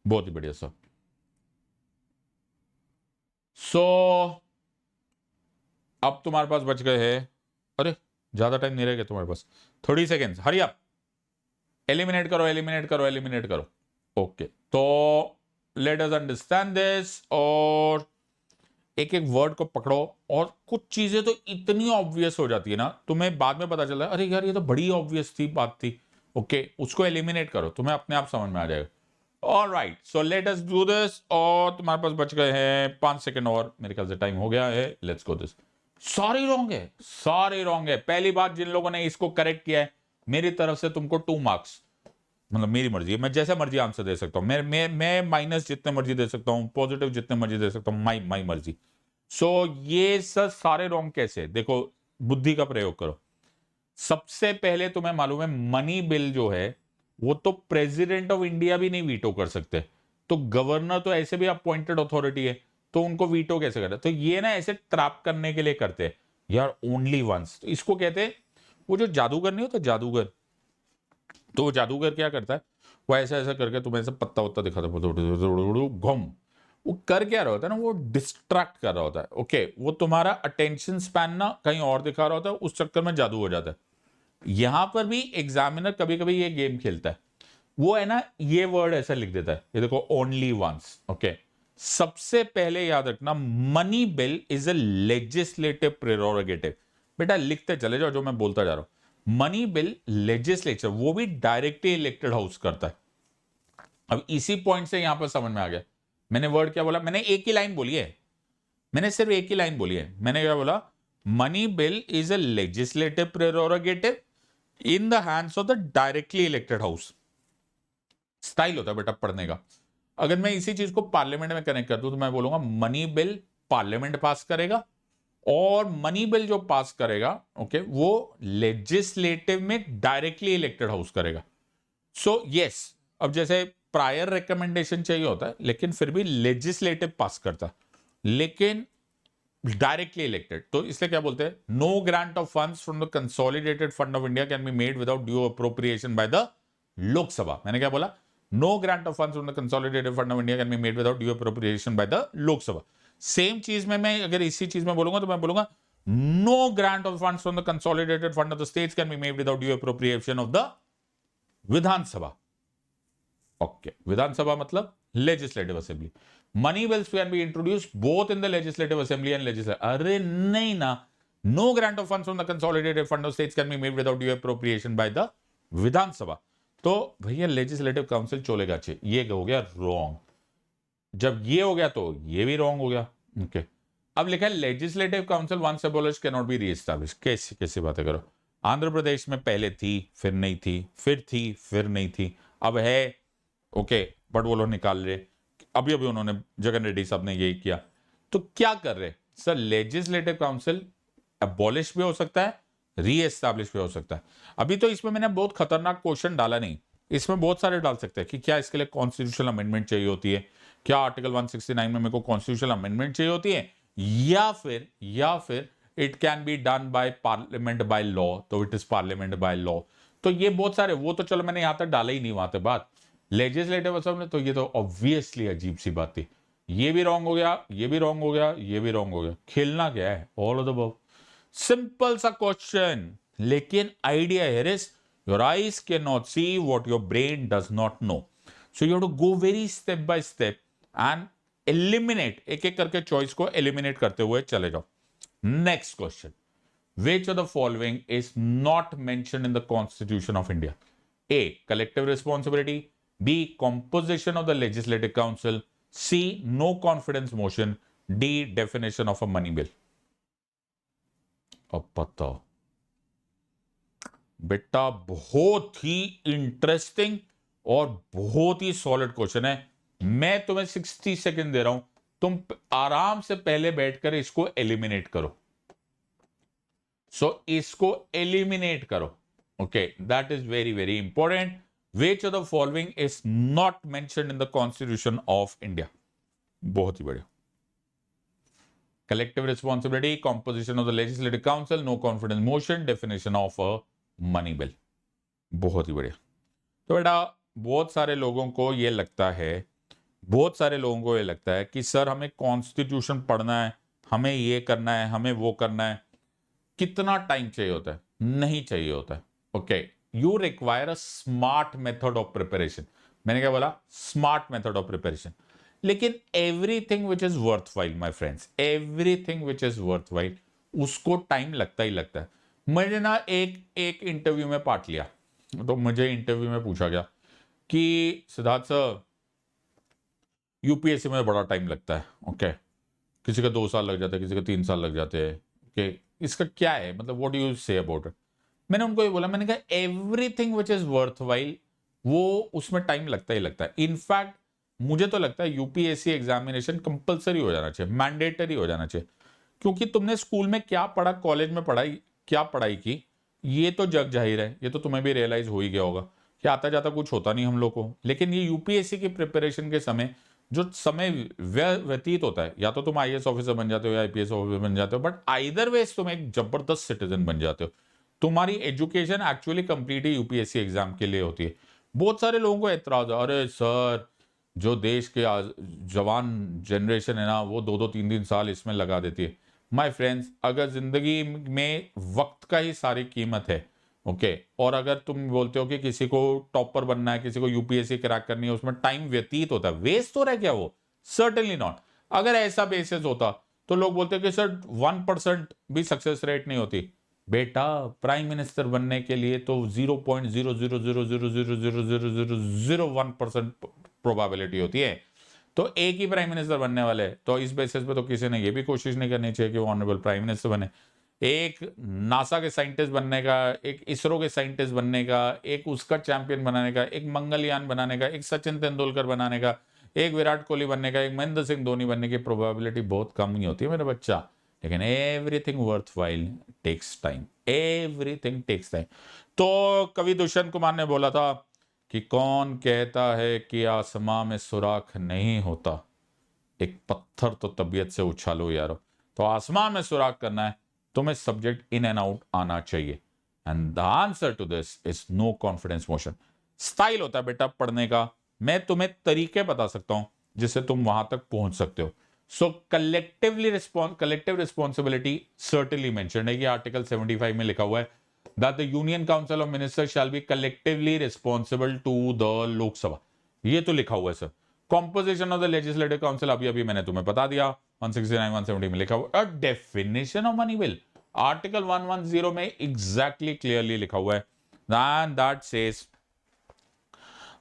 बहुत ही बढ़िया सर। सो अब तुम्हारे पास बच गए हैं, अरे ज्यादा टाइम नहीं रहेगा तुम्हारे पास, 30 सेकेंड्स। हरी अप, एलिमिनेट करो एलिमिनेट करो एलिमिनेट करो। ओके, तो लेट अस अंडरस्टैंड दिस। और एक एक वर्ड को पकड़ो, और कुछ चीजें तो इतनी ऑब्वियस हो जाती है ना, तुम्हें बाद में पता चलता है अरे यार ये तो बड़ी ऑब्वियस थी बात थी। ओके, उसको एलिमिनेट करो, तुम्हें अपने आप समझ में आ जाएगा। Alright, so let us do this. और तुम्हारे पास बच गए हैं 5 सेकंड और, मेरे ख्याल से टाइम हो गया है। Let's go this. सारी रॉन्ग है, सारी रॉन्ग है। पहली बात, जिन लोगों ने इसको करेक्ट किया है, मेरी तरफ से तुमको 2 मार्क्स। मतलब मेरी मर्जी है, मैं जैसे मर्जी आंसर दे सकता हूं। मैं माइनस जितने मर्जी दे सकता हूं, पॉजिटिव जितने मर्जी दे सकता हूं, माई मर्जी। सो ये सब सारे रॉन्ग कैसे? देखो, बुद्धि का प्रयोग करो। सबसे पहले तुम्हें मालूम है मनी बिल जो है वो तो प्रेसिडेंट ऑफ इंडिया भी नहीं वीटो कर सकते। तो गवर्नर तो ऐसे भी अपॉइंटेड अथॉरिटी है, तो उनको वीटो कैसे करे? तो ये ना ऐसे ट्रैप करने के लिए करते हैं यार, ओनली वंस। तो इसको कहते हैं, वो जो जादूगर नहीं होता जादूगर, तो वो जादूगर क्या करता है, वो ऐसा ऐसा करके तुम्हें ऐसा पत्ता वत्ता दिखाता है, घुम। वो कर क्या रहा होता है ना, वो डिस्ट्रैक्ट कर रहा होता है। ओके, वो तुम्हारा अटेंशन स्पैन ना कहीं और दिखा रहा होता है, उस चक्कर में जादू हो जाता है। यहां पर भी एग्जामिनर कभी कभी ये गेम खेलता है, वो है ना ये वर्ड ऐसा लिख देता है, ये देखो ओनली वंस। ओके, सबसे पहले याद रखना money bill is a legislative prerogative. बेटा लिखते चले जाओ जो मैं बोलता जा रहा हूं। मनी बिल लेजिस्लेचर, वो भी डायरेक्टली इलेक्टेड हाउस करता है। अब इसी पॉइंट से यहां पर समझ में आ गया मैंने वर्ड क्या बोला। मैंने एक ही लाइन बोली है, मैंने सिर्फ एक ही लाइन बोली है। मैंने क्या बोला? Money bill is a legislative prerogative in the hands of the directly elected house. Style होता है बेटा पढ़ने का। अगर मैं इसी चीज को पार्लियामेंट में कनेक्ट कर दूं तो मैं बोलूंगा मनी बिल पार्लियामेंट पास करेगा, और मनी बिल जो पास करेगा ओके वो लेजिस्लेटिव में डायरेक्टली इलेक्टेड हाउस करेगा। सो यस, अब जैसे प्रायर रिकमेंडेशन चाहिए होता है लेकिन फिर भी लेजिस्लेटिव पास करता है, लेकिन डायरेक्टली इलेक्टेड, तो इसलिए क्या बोलते हैं, no grant of funds from the consolidated fund of India can be made without due appropriation by the Lok Sabha. मैंने क्या बोला, no grant of funds from the consolidated fund of India can be made without due appropriation by the Lok Sabha. Same चीज में मैं अगर इसी चीज में बोलूंगा तो मैं बोलूंगा no grant of funds from the consolidated fund of the states can be made without due appropriation of the Vidhan Sabha. Okay, Vidhan Sabha मतलब legislative assembly. Money bills can be introduced both in the legislative assembly and legislative, अरे नहीं ना, no grant of funds from the consolidated fund of states can be made without due appropriation by the Vidhan Sabha. तो भैया legislative council चलेगा, ये हो गया wrong. जब ये हो गया तो ये भी रॉन्ग हो गया। ओके, अब लिखा है legislative council once abolished can not be re-established. कैसी कैसी बातें करो, आंध्र प्रदेश में पहले थी, फिर नहीं थी, फिर थी, फिर नहीं थी, अब है। ओके, बट वो लोग निकाल रहे, अभी अभी उन्होंने, जगन रेड्डी साहब ने यही किया। तो क्या कर रहे सर, लेजिस्लेटिव काउंसिल अबॉलिश भी हो सकता है, रीएस्टैब्लिश भी हो सकता है। अभी तो इसमें मैंने बहुत खतरनाक क्वेश्चन डाला नहीं, इसमें बहुत सारे डाल सकते हैं कि क्या इसके लिए कॉन्स्टिट्यूशनल अमेंडमेंट चाहिए होती है, क्या आर्टिकल 169 में मेरे को कॉन्स्टिट्यूशनल अमेंडमेंट चाहिए होती है, या फिर it can be done by parliament by law, तो it is parliament by law. तो ये बहुत सारे, वो तो चलो मैंने यहां तक डाला ही नहीं वहां तक बात लेजिस्लेटिव असेंबली, तो ये तो ऑब्वियसली अजीब सी बात थी। ये भी रॉन्ग हो गया, ये भी रॉन्ग हो गया, ये भी रॉन्ग हो गया। खेलना क्या है, all of the above. Simple सा क्वेश्चन, लेकिन idea here is your eyes can not see what your brain does not know, so you have to go very step by step and eliminate, एक एक करके choice को eliminate करते हुए चले जाओ। Next question, which of the following is not mentioned in the Constitution of India? A, collective responsibility. B, composition of the legislative council. C, no confidence motion. D, definition of a money bill. अब बताओ बेटा, बहुत ही interesting और बहुत ही solid question है। मैं तुम्हें 60 सेकंड दे रहा हूं, तुम आराम से पहले बैठकर इसको एलिमिनेट करो। इसको एलिमिनेट करो। Okay, that is very very important. Which of the following is not mentioned in the Constitution of India? बहुत ही बढ़िया। Collective responsibility, composition of the legislative council, no confidence motion, definition of a money bill. बहुत ही बढ़िया। तो बेटा बहुत सारे लोगों को ये लगता है कि सर हमें कॉन्स्टिट्यूशन पढ़ना है, हमें ये करना है, हमें वो करना है, कितना टाइम चाहिए होता है? नहीं चाहिए होता है। Okay, you require a smart method of preparation. मैंने क्या बोला? Smart method of preparation. लेकिन everything which is worth while my friends, everything which is worth while, उसको टाइम लगता ही लगता है। मैंने ना एक इंटरव्यू में पार्ट लिया, तो मुझे इंटरव्यू में पूछा गया कि सिद्धार्थ सर यूपीएससी में बड़ा टाइम लगता है। ओके, किसी का 2 साल लग जाता है, किसी का 3 साल लग जाते हैं। ओके, इसका क्या है मतलब, what do you say about it? मैंने उनको ये बोला, मैंने कहा everything which is worth while, वो उसमें टाइम लगता ही लगता है। इनफैक्ट मुझे तो लगता है यूपीएससी एग्जामिनेशन कंपलसरी हो जाना चाहिए, मैंडेटरी हो जाना चाहिए, क्योंकि तुमने स्कूल में क्या पढ़ा, कॉलेज में क्या पढ़ाई की, ये तो जग जाहिर है, ये तो तुम्हें भी रियलाइज हो ही गया होगा कि आता जाता कुछ होता नहीं हम लोग को। लेकिन ये यूपीएससी की प्रिपरेशन के समय जो समय व्यतीत होता है, या तो तुम आईएएस ऑफिसर बन जाते हो या आईपीएस ऑफिसर बन जाते हो, बट आइदर वेज तुम एक जबरदस्त सिटीजन बन जाते हो। तुम्हारी एजुकेशन एक्चुअली कंप्लीट ही यूपीएससी एग्जाम के लिए होती है। बहुत सारे लोगों को एतराज है, अरे सर जो देश के जवान जनरेशन है ना, वो 2-2 3-3 साल इसमें लगा देती है। माय फ्रेंड्स, अगर जिंदगी में वक्त का ही सारी कीमत है, ओके, और अगर तुम बोलते हो कि किसी को टॉपर बनना है, किसी को यूपीएससी क्रैक करनी है, उसमें टाइम व्यतीत होता है, वेस्ट हो रहा है क्या वो? Certainly not. अगर ऐसा बेसिस होता तो लोग बोलते कि सर 1% भी सक्सेस रेट नहीं होती। बेटा प्राइम मिनिस्टर बनने के लिए तो 0.000000001% प्रोबेबिलिटी होती है। तो एक ही प्राइम मिनिस्टर बनने वाले, तो इस बेसिस पे तो किसी ने ये भी कोशिश नहीं करनी चाहिए कि वो ऑनरेबल प्राइम मिनिस्टर बने। एक नासा के साइंटिस्ट बनने का, एक इसरो के साइंटिस्ट बनने का, एक उसका चैंपियन बनाने का, एक मंगलयान बनाने का, एक सचिन तेंदुलकर बनाने का, एक विराट कोहली बनने का, एक महेंद्र सिंह धोनी बनने की प्रोबेबिलिटी बहुत कम ही होती है मेरे बच्चा, लेकिन everything worth while takes time, everything takes time. तो कवि दुष्यंत कुमार ने बोला था कि कौन कहता है कि आसमां में सुराख नहीं होता, एक पत्थर तो तबीयत से उछालो यारो। तो आसमान में सुराख करना है, तुम्हें सब्जेक्ट इन एंड आउट आना चाहिए, and the answer to this is no confidence motion. Style होता है बेटा पढ़ने का, मैं तुम्हें तरीके बता सकता हूं जिससे तुम वहां तक पहुंच सकते हो। सो कलेक्टिव रिस्पॉन्सिबिलिटी सर्टेनली मेंशन है कि आर्टिकल 75 में लिखा हुआ है that the Union Council of Ministers shall be collectively responsible to the लोक सभा, ये तो लिखा हुआ है sir. Composition of the legislative council अभी अभी मैंने तुम्हें बता दिया, 169 170 में लिखा हुआ। Definition of money bill article 110 में एग्जैक्टली क्लियरली लिखा हुआ है, and that says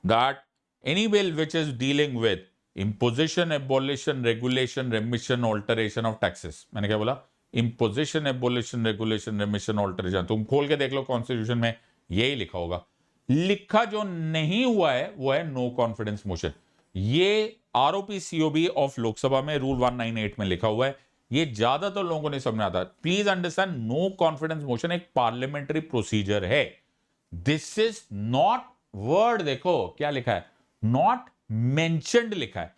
that any bill which is dealing with imposition, abolition, regulation, remission, alteration of taxes, मैंने क्या बोला, imposition, abolition, regulation, remission, alteration, तुम खोल के देख लो कॉन्स्टिट्यूशन में यही लिखा होगा। लिखा जो नहीं हुआ है वो है नो कॉन्फिडेंस मोशन। ये आरओपी सीओबी ऑफ लोकसभा में रूल 198 में लिखा हुआ है, ये ज्यादातर लोगों को नहीं समझ में आता। Please understand, no confidence motion एक पार्लियामेंट्री प्रोसीजर है। दिस इज नॉट वर्ड, देखो क्या लिखा है, नॉट मेंशन्ड लिखा है।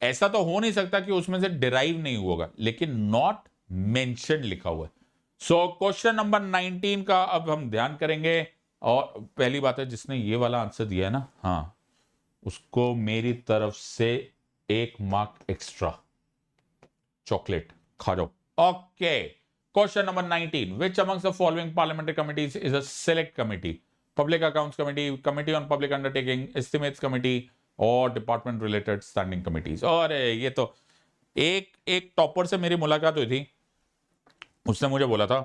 ऐसा तो हो नहीं सकता कि उसमें से डिराइव नहीं होगा, लेकिन नॉट मेंशन्ड लिखा हुआ है। सो क्वेश्चन नंबर 19 का अब हम ध्यान करेंगे। और पहली बात है, जिसने ये वाला आंसर दिया है ना, हाँ, उसको मेरी तरफ से 1 मार्क एक्स्ट्रा, चॉकलेट खा जाओ। Okay, question number 19, which amongst the following parliamentary committees is a select committee? Public accounts committee, committee on public undertaking, estimates committee और डिपार्टमेंट रिलेटेड स्टैंडिंग कमिटीज। और ये तो एक टॉपर से मेरी मुलाकात हुई थी, उसने मुझे बोला था,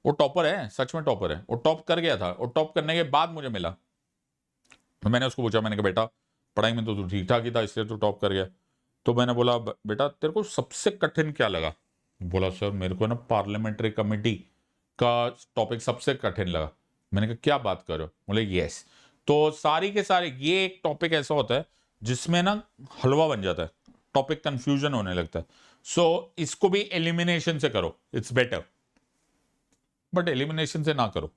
वो टॉपर है, सच में टॉपर है, वो टॉप कर गया था, और टॉप करने के बाद मुझे मिला। तो मैंने उसको पूछा, मैंने कहा बेटा पढ़ाई में तो तू ठीक ठाक ही था, इसलिए तू टॉप कर गया। तो मैंने बोला बेटा तेरे को सबसे कठिन क्या लगा? बोला सर मेरे को ना पार्लियामेंट्री कमेटी का टॉपिक सबसे कठिन लगा। मैंने कहा क्या बात कर रहे हो? बोले यस। तो सारी के सारे ये एक टॉपिक ऐसा होता है जिसमें ना हलवा बन जाता है, टॉपिक कंफ्यूजन होने लगता है। सो इसको भी एलिमिनेशन से करो, इट्स बेटर, बट एलिमिनेशन से ना करो।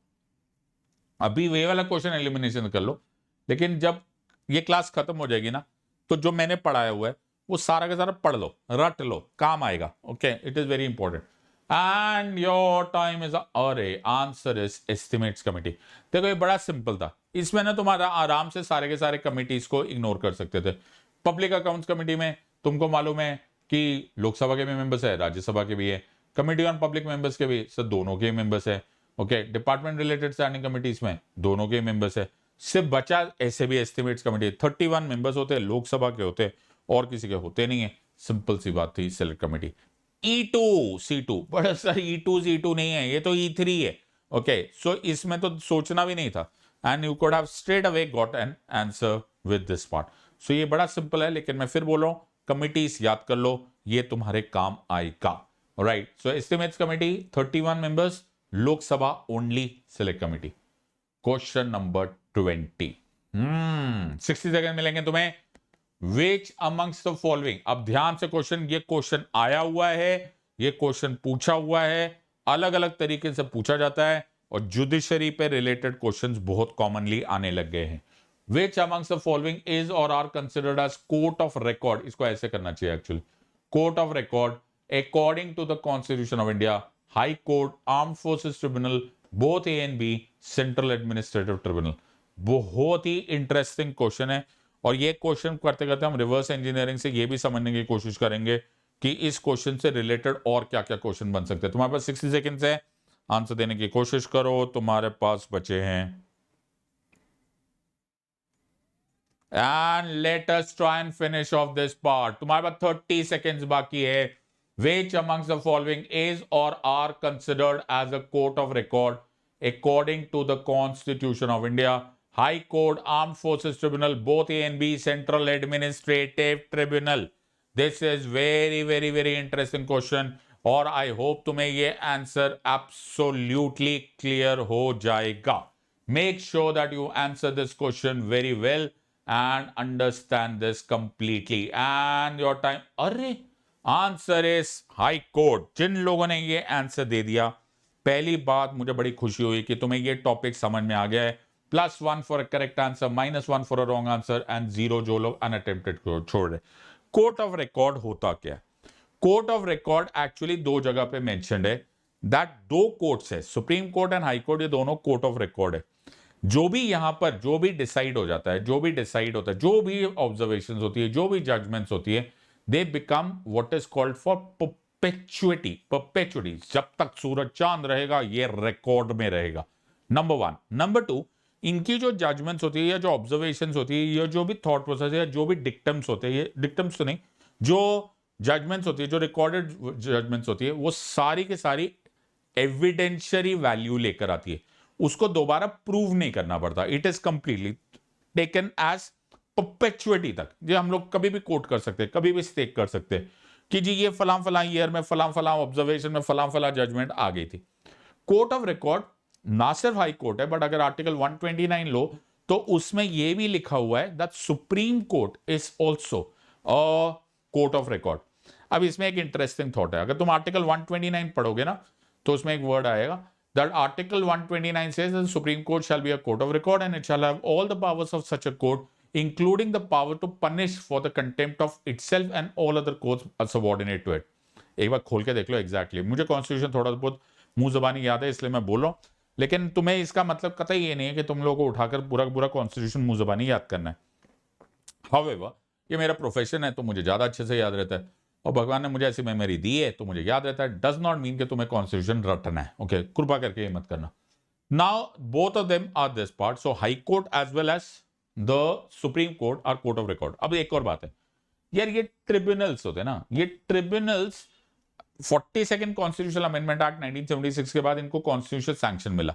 अभी वे वाला क्वेश्चन एलिमिनेशन कर लो, लेकिन जब ये क्लास खत्म हो जाएगी ना, तो जो मैंने पढ़ाया हुआ है वो सारा का सारा पढ़ लो, रट लो, काम आएगा। Okay, it is very important. And your time is, अरे आंसर इज एस्टिमेट्स कमेटी। देखो ये बड़ा सिंपल था, इसमें ना तुम्हारा आराम से सारे के सारे कमिटीज को इग्नोर कर सकते थे। पब्लिक अकाउंट्स कमेटी में तुमको मालूम है कि लोकसभा के भी मेंबर्स है, राज्यसभा के भी है, कमेटी ऑन पब्लिक मेंबर्स के भी सर दोनों के मेंबर्स है। Okay, department related standing committees में दोनों के मेंबर्स है। सिर्फ बचा ऐसे भी एस्टिमेट्स कमेटी, 31 मेंबर्स होते हैं, लोकसभा के होते हैं और किसी के होते नहीं है। सिंपल सी बात थी, सेलेक्ट कमेटी। E2 C2, बड़ा सर E2 C2 नहीं है, ये तो E3 है। ओके, सो इसमें तो सोचना भी नहीं था, and you could have straight away got an answer with this part. So ये बड़ा सिंपल है, लेकिन मैं फिर बोल रहा हूं कमिटीज याद कर लो, ये तुम्हारे काम आएगा। Right, so estimates committee 31 members, Lok Sabha only select committee. Question number 20, 60 second मिलेंगे तुम्हें। विच अमंग्स द फॉलोइंग, अब ध्यान से क्वेश्चन, ये क्वेश्चन आया हुआ है, ये क्वेश्चन पूछा हुआ है, अलग अलग तरीके से पूछा जाता है, और जुडिशरी पे रिलेटेड क्वेश्चंस बहुत कॉमनली आने लग गए हैं। Which amongst the following is और are considered as court of record? इसको ऐसे करना चाहिए actually, court of record according to the constitution of India, high court, arm forces tribunal, both A and B, central administrative tribunal. बहुत ही interesting question है, और ये क्वेश्चन करते करते हम रिवर्स इंजीनियरिंग से ये भी समझने की कोशिश करेंगे कि इस क्वेश्चन से रिलेटेड और क्या क्या क्वेश्चन बन सकते हैं। तुम्हारे पास 60 सेकंड्स है, आंसर देने की कोशिश करो, तुम्हारे पास बचे हैं, and let us try and finish off this part. तुम्हारे पास 30 सेकंड्स बाकी है। Which amongst the following is or are considered as a court of record according to the Constitution of India? High Court, Armed Forces Tribunal, both A and B, Central Administrative Tribunal. This is very very very interesting question, और I hope तुम्हें ये answer absolutely clear हो जाएगा। Make sure that you answer this question very well, and understand this completely. And your time, अरे answer is high court. जिन लोगों ने ये answer दे दिया, पहली बात मुझे बड़ी खुशी हुई कि तुम्हें ये टॉपिक समझ में आ गया है. +1 for a correct answer, -1 for a wrong answer and 0 जो लोग अनअटेम्प्टेड छोड़ रहे. कोर्ट ऑफ रिकॉर्ड होता क्या है? कोर्ट ऑफ रिकॉर्ड एक्चुअली दो जगह पे मेंशन्ड है. दैट दो कोर्ट्स है, supreme court and high court, ये दोनों कोर्ट ऑफ रिकॉर्ड है. जो भी यहां पर जो भी डिसाइड हो जाता है, जो भी डिसाइड होता है, जो भी ऑब्जर्वेशन होती है, जो भी जजमेंट्स होती है, they become what is called for perpetually. जब तक सूरज चांद रहेगा ये रिकॉर्ड में रहेगा. नंबर 1. नंबर 2, इनकी जो जजमेंट्स होती है या जो ऑब्जर्वेशन होती है या जो भी थॉट प्रोसेस है या जो भी डिक्टम्स होते हैं, ये डिक्टम्स तो नहीं, जो जजमेंट्स होती है, जो रिकॉर्डेड जजमेंट्स होती है, वो सारी के सारी एविडेंशियरी वैल्यू लेकर आती है. उसको दोबारा प्रूव नहीं करना पड़ता. It is completely taken as perpetuity तक. ये हम लोग कभी भी कोट कर सकते हैं, कभी भी स्टेक कर सकते हैं कि जी ये फलां फलां ईयर में फलां फलां ऑब्जर्वेशन में फलां फलां जजमेंट आ गई थी. कोर्ट ऑफ रिकॉर्ड ना सिर्फ हाई कोर्ट है, बट अगर आर्टिकल 129 लो तो उसमें यह भी लिखा हुआ है that supreme court is also a court of record. अब इसमें एक इंटरेस्टिंग थॉट है. अगर तुम आर्टिकल 129 पढ़ोगे ना तो उसमें एक वर्ड आएगा that article 129 says that the supreme court shall be a court of record and it shall have all the powers of such a court including the power to punish for the contempt of itself and all other courts subordinate to it. एक बार खोल के देख लो exactly. मुझे constitution थोड़ा बहुत मुंह जबानी याद है इसलिए मैं बोल रहा हूं, लेकिन तुम्हें इसका मतलब कतई ये नहीं है कि तुम लोगों को उठाकर पूरा पूरा कॉन्स्टिट्यूशन मुंह जबानी याद करना है. हाउएवर ये मेरा प्रोफेशन है तो मुझे ज्यादा अच्छे से याद रहता है और भगवान ने मुझे ऐसी मेमोरी दी है तो मुझे याद रहता है. डज नॉट मीन कि तुम्हें कॉन्स्टिट्यूशन रटना है. ओके, कृपा करके ये मत करना. Now both of them are this part. So high court as well as the supreme court are court of record. अब एक और बात है यार, ये ट्रिब्यूनल्स होते हैं ना, ये tribunals 42nd constitutional amendment act 1976 के बाद इनको कॉन्स्टिट्यूशन सैंक्शन मिला.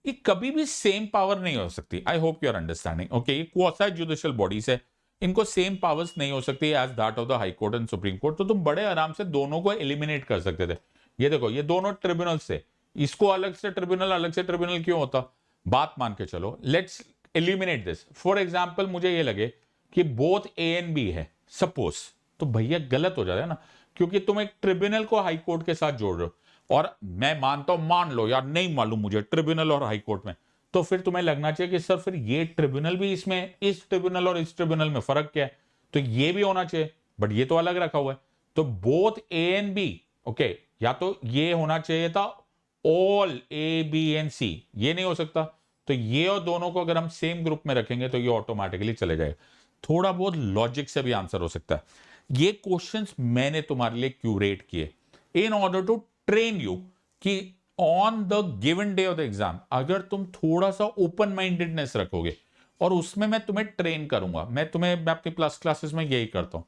ये कभी भी सेम पावर नहीं हो सकती. I hope you are understanding. Okay, ये क्वासी जुडिशियल बॉडीज है, इनको सेम पावर्स नहीं हो सकती as that of the high court and supreme court. तो तुम बड़े आराम से दोनों को एलिमिनेट कर सकते थे. ये देखो, ये दोनों ट्रिब्यूनल्स थे, इसको अलग से ट्रिब्यूनल क्यों होता? बात मान के चलो, let's eliminate this. For example मुझे ये लगे कि बोथ ए एंड बी है सपोज, तो भैया गलत हो जाता है ना, क्योंकि तुम एक ट्रिब्यूनल को हाई कोर्ट के साथ जोड़ रहे हो. और मैं मानता हूं, मान लो यार नहीं मालूम मुझे ट्रिब्यूनल और हाई कोर्ट में, तो फिर तुम्हें लगना चाहिए कि सर फिर ये ट्रिब्यूनल भी इसमें, इस ट्रिब्यूनल और इस ट्रिब्यूनल में फर्क क्या है, तो ये भी होना चाहिए, बट ये तो अलग रखा हुआ है. तो both A and B, okay, या तो ये होना चाहिए था all A B and C, ये नहीं हो सकता. तो ये और दोनों को अगर हम सेम ग्रुप में रखेंगे तो ये ऑटोमेटिकली चले जाएगा. थोड़ा बहुत लॉजिक से भी आंसर हो सकता है. ये क्वेश्चंस मैंने तुम्हारे लिए क्यूरेट किए in order to train you कि on the given day of the exam अगर तुम थोड़ा सा ओपन माइंडेडनेस रखोगे, और उसमें मैं तुम्हें ट्रेन करूंगा. मैं अपनी प्लस क्लासेस में यही करता हूं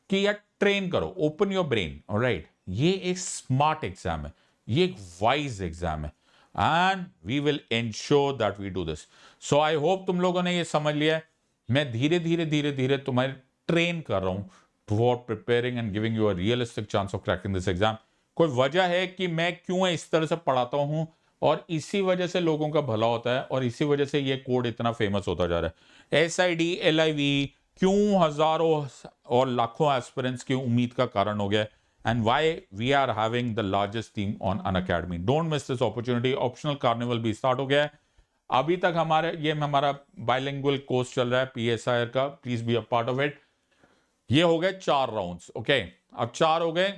कि यार ट्रेन करो, ओपन योर ब्रेन. ऑलराइट, ये एक स्मार्ट एग्जाम है, ये एक वाइज एग्जाम है, and we will ensure that we do this. So I hope तुम लोगों ने ये समझ लिया है. मैं धीरे धीरे तुम्हें ट्रेन कर रहा हूं for preparing and giving you a realistic chance of cracking this exam. कोई वजह है कि मैं क्यों इस तरह से पढ़ाता हूं, और इसी वजह से लोगों का भला होता है, और इसी वजह से ये कोड इतना फेमस होता जा रहा है. SID LIV क्यों हजारों और लाखों एस्पिरेंट्स की उम्मीद का कारण हो गया, and why we are having the largest team on Unacademy. Don't miss this opportunity. Optional carnival भी स्टार्ट हो गया है. अभी तक हमारा बाइलिंगुअल कोर्स चल रहा है PSIR का. Please be a part of it. ये हो गए 4 राउंड्स. ओके, अब 4 हो गए,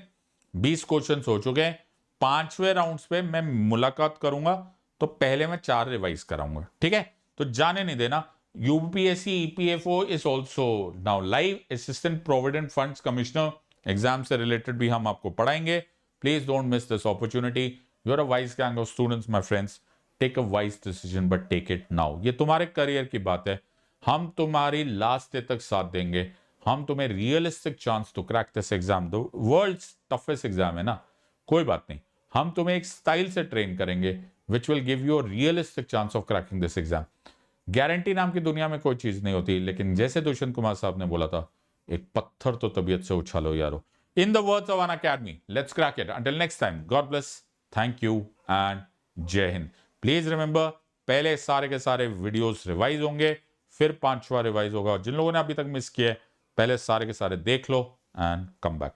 20 क्वेश्चन हो चुके हैं. 5वें राउंड्स पे मैं मुलाकात करूंगा, तो पहले मैं 4 रिवाइज कराऊंगा. ठीक है, तो जाने नहीं देना. UPSC EPFO is also now live. Assistant provident funds commissioner exam से रिलेटेड भी हम आपको पढ़ाएंगे. Please don't miss this opportunity. You are a wise gang of students my friends. Take a wise decision but take it now. ये तुम्हारे career की बात है. हम तुम्हारी लास्ट डे तक साथ देंगे. हम तुम्हें realistic chance to crack this exam दो. वर्ल्ड्स टफेस्ट एग्जाम है ना, कोई बात नहीं. हम तुम्हें एक स्टाइल से ट्रेन करेंगे which will give you a realistic chance of cracking this exam. Guarantee नाम की दुनिया में कोई चीज नहीं होती, लेकिन जैसे दुष्यंत कुमार साहब ने बोला था, एक पत्थर तो तबीयत से उछालो यारो. In the words of Unacademy, let's crack it. Until next time, God bless, thank you and जय हिंद. प्लीज रिमेंबर, पहले सारे के सारे वीडियोस रिवाइज होंगे, फिर 5वां रिवाइज होगा। जिन लोगों ने अभी तक मिस किया है, पहले सारे के सारे देख लो एंड कम बैक।